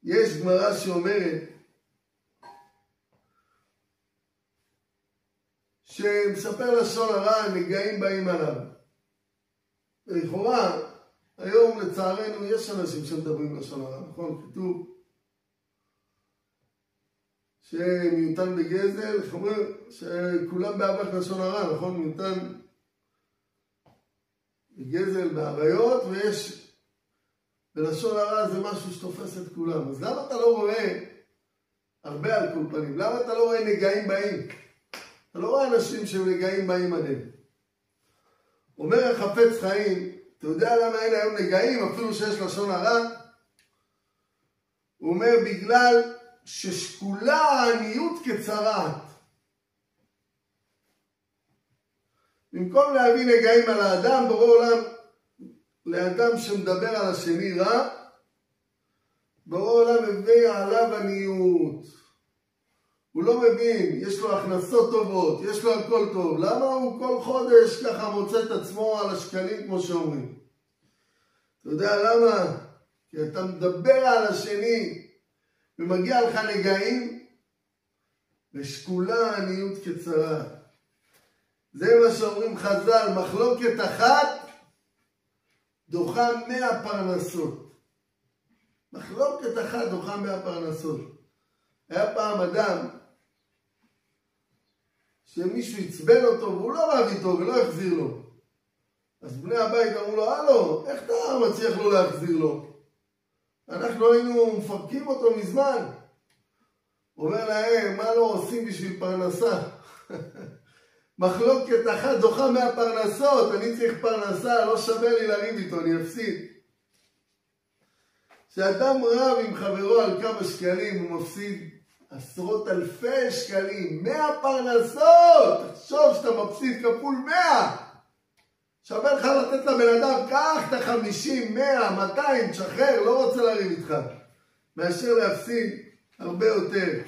יש גמרא שאומרת שמספר לשון הרע, נגעים באים עליו. ולכאורה, היום לצערנו יש אנשים שמדברים לשון הרע, נכון? כתוב שמיעוטן בגזל, איך אומרים? שכולם באבק לשון הרע, נכון? מיעוטן בגזל, בעריות, ויש בלשון הרע זה משהו שתופס את כולם. אז למה אתה לא רואה הרבה על כל פנים? למה אתה לא רואה נגעים באים? אתה לא רואה אנשים שנגעים באים עליהם. אומר החפץ חיים, אתה יודע למה אין היום נגעים, אפילו שיש לשון הרע? הוא אומר, בגלל ששקולה העניות כצרעת. במקום להביא נגעים על האדם, ברור עולם, לאדם שמדבר על השני רע, ברור עולם מביא עליו עניות. הוא לא מבין, יש לו הכנסות טובות, יש לו הכל טוב. למה הוא כל חודש ככה מוצא את עצמו על השקלים כמו שאומרים? אתה יודע למה? כי אתה מדבר על השני ומגיע לך נגעים, ושקולה עניות כצרה. זה מה שאומרים חז"ל, מחלוקת אחת דוחה 100 פרנסות. מחלוקת אחת דוחה 100 פרנסות. היה פעם אדם שמישהו יצבן אותו והוא לא רב איתו ולא החזיר לו. אז בני הבית אמרו לו, הלו, איך אתה מצליח לו להחזיר לו? אנחנו היינו מפרקים אותו מזמן. הוא אומר להם, מה לא עושים בשביל פרנסה? מחלוקת אחת דוחה 100 פרנסות, אני צריך פרנסה, לא שווה לי לריב איתו, אני אפסיד. כשאדם רב עם חברו על כמה שקלים, הוא מפסיד עשרות אלפי שקלים, 100 פרנסות! תחשוב שאתה מפסיד כפול 100! שווה לך לתת לבן אדם, קח את 50, 100, 200, תשחרר, לא רוצה לריב איתך. מאשר להפסיד הרבה יותר.